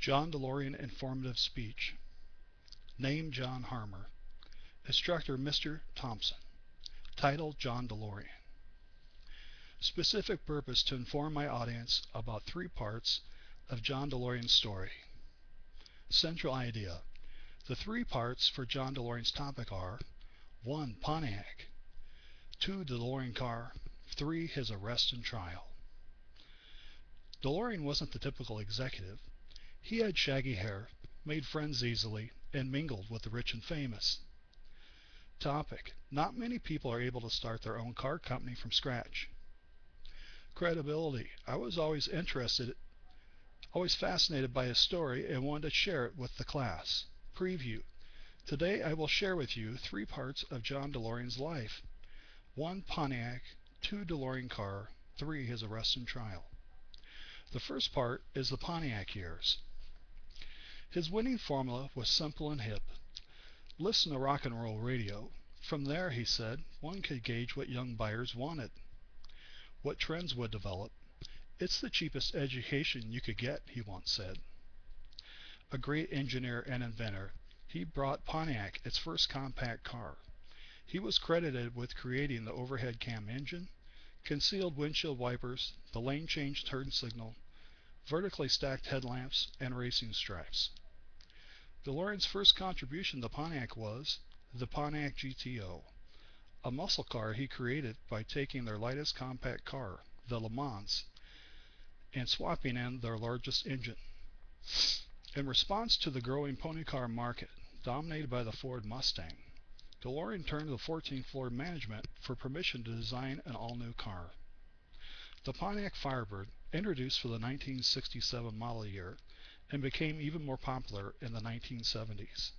John DeLorean Informative Speech. Name John Harmer. Instructor Mr. Thompson. Title John DeLorean. Specific purpose to inform my audience about three parts of John DeLorean's story. Central idea. The three parts for John DeLorean's topic are 1. Pontiac, 2. DeLorean Car, 3. His arrest and trial. DeLorean wasn't the typical executive. He had shaggy hair, made friends easily, and mingled with the rich and famous. Topic. Not many people are able to start their own car company from scratch. Credibility. I was always fascinated by his story and wanted to share it with the class. Preview. Today I will share with you three parts of John DeLorean's life. 1. Pontiac, 2. DeLorean Car, 3. His arrest and trial. The first part is the Pontiac years. His winning formula was simple and hip. Listen to rock and roll radio. From there, he said, one could gauge what young buyers wanted, what trends would develop. It's the cheapest education you could get, he once said. A great engineer and inventor, he brought Pontiac its first compact car. He was credited with creating the overhead cam engine, concealed windshield wipers, the lane change turn signal, vertically stacked headlamps, and racing stripes. DeLorean's first contribution to Pontiac was the Pontiac GTO, a muscle car he created by taking their lightest compact car, the Le Mans, and swapping in their largest engine. In response to the growing pony car market, dominated by the Ford Mustang, DeLorean turned to the 14th floor management for permission to design an all-new car. The Pontiac Firebird, introduced for the 1967 model year, and became even more popular in the 1970s,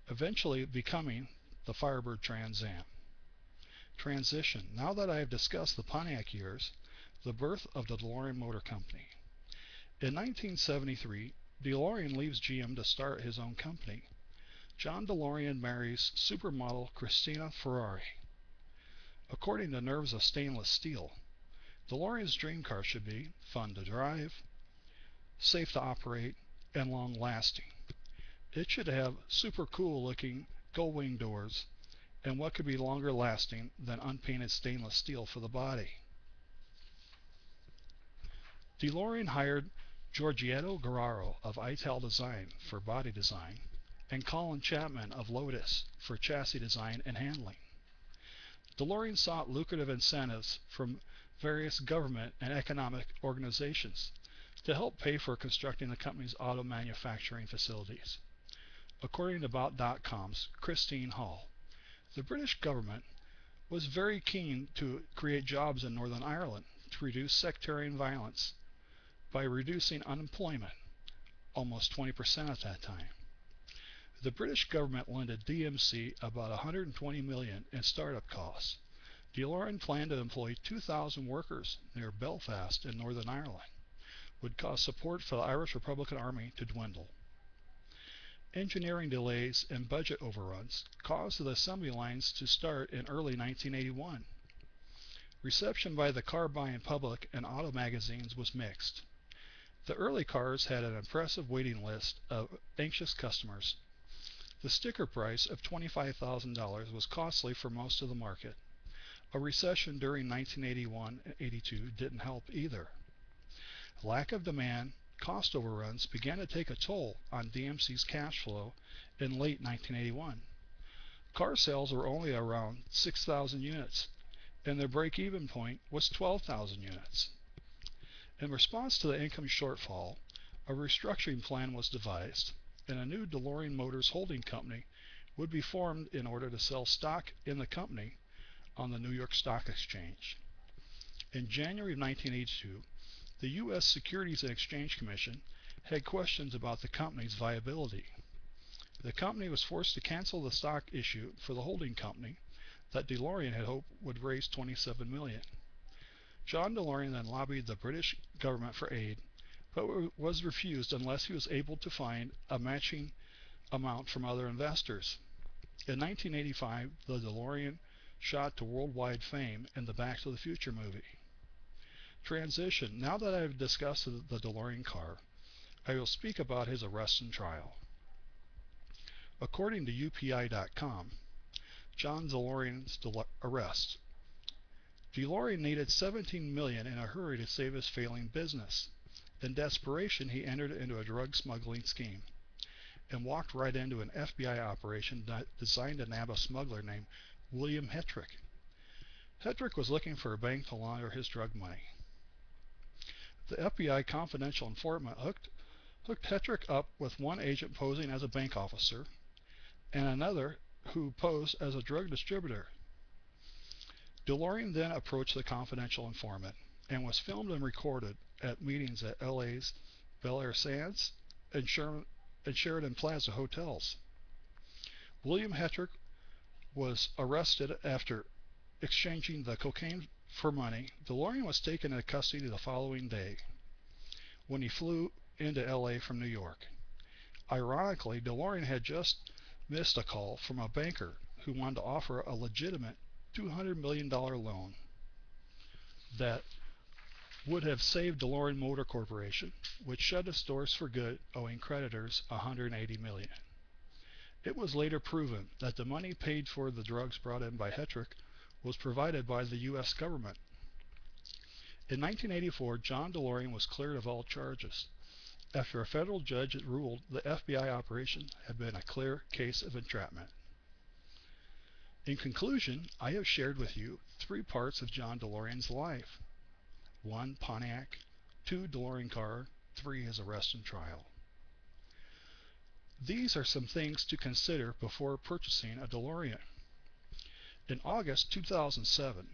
eventually becoming the Firebird Trans Am. Transition. Now that I have discussed the Pontiac years, the birth of the DeLorean Motor Company. In 1973, DeLorean leaves GM to start his own company. John DeLorean marries supermodel Christina Ferrari. According to Nerves of Stainless Steel, DeLorean's dream car should be fun to drive, safe to operate, and long-lasting. It should have super cool looking gull-wing doors, and what could be longer lasting than unpainted stainless steel for the body. DeLorean hired Giorgetto Guerrero of Ital Design for body design, and Colin Chapman of Lotus for chassis design and handling. DeLorean sought lucrative incentives from various government and economic organizations to help pay for constructing the company's auto manufacturing facilities. According to About.com's Christine Hall, the British government was very keen to create jobs in Northern Ireland to reduce sectarian violence by reducing unemployment, almost 20% at that time. The British government lended DMC about $120 million in startup costs. DeLorean planned to employ 2,000 workers near Belfast in Northern Ireland, would cause support for the Irish Republican Army to dwindle. Engineering delays and budget overruns caused the assembly lines to start in early 1981. Reception by the car-buying public and auto magazines was mixed. The early cars had an impressive waiting list of anxious customers. The sticker price of $25,000 was costly for most of the market. A recession during 1981 and 82 didn't help either. Lack of demand, cost overruns began to take a toll on DMC's cash flow in late 1981. Car sales were only around 6,000 units, and their break-even point was 12,000 units. In response to the income shortfall, a restructuring plan was devised, and a new DeLorean Motors holding company would be formed in order to sell stock in the company on the New York Stock Exchange. In January of 1982, the U.S. Securities and Exchange Commission had questions about the company's viability. The company was forced to cancel the stock issue for the holding company that DeLorean had hoped would raise $27 million. John DeLorean then lobbied the British government for aid, but was refused unless he was able to find a matching amount from other investors. In 1985, the DeLorean shot to worldwide fame in the Back to the Future movie. Transition. Now that I've discussed the DeLorean car, I will speak about his arrest and trial. According to UPI.com, John DeLorean's arrest. DeLorean needed $17 million in a hurry to save his failing business. In desperation, he entered into a drug smuggling scheme and walked right into an FBI operation designed to nab a smuggler named William Hetrick. Hetrick was looking for a bank to launder his drug money. The FBI confidential informant hooked Hetrick up with one agent posing as a bank officer and another who posed as a drug distributor. DeLorean then approached the confidential informant and was filmed and recorded at meetings at LA's Bel Air Sands and Sheridan Plaza hotels. William Hetrick was arrested after exchanging the cocaine for money. DeLorean was taken into custody the following day when he flew into LA from New York. Ironically, DeLorean had just missed a call from a banker who wanted to offer a legitimate $200 million loan that would have saved DeLorean Motor Corporation, which shut its doors for good, owing creditors $180 million. It was later proven that the money paid for the drugs brought in by Hetrick was provided by the U.S. government. In 1984, John DeLorean was cleared of all charges after a federal judge ruled the FBI operation had been a clear case of entrapment. In conclusion, I have shared with you 3 parts of John DeLorean's life. 1. Pontiac, 2. Delorean Car, 3. His arrest and trial. These are some things to consider before purchasing a DeLorean. In August 2007,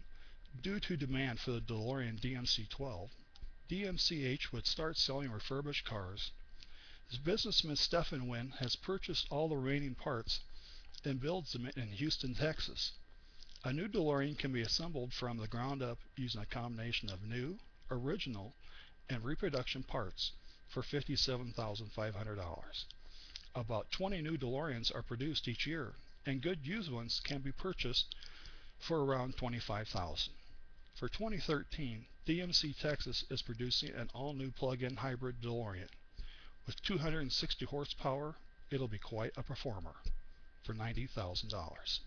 due to demand for the DeLorean DMC-12, DMCH would start selling refurbished cars. His businessman Stephen Wynn has purchased all the remaining parts and builds them in Houston, Texas. A new DeLorean can be assembled from the ground up using a combination of new, original, and reproduction parts for $57,500. About 20 new DeLoreans are produced each year, and good used ones can be purchased for around $25,000. For 2013, DMC Texas is producing an all-new plug-in hybrid DeLorean. With 260 horsepower, it'll be quite a performer for $90,000.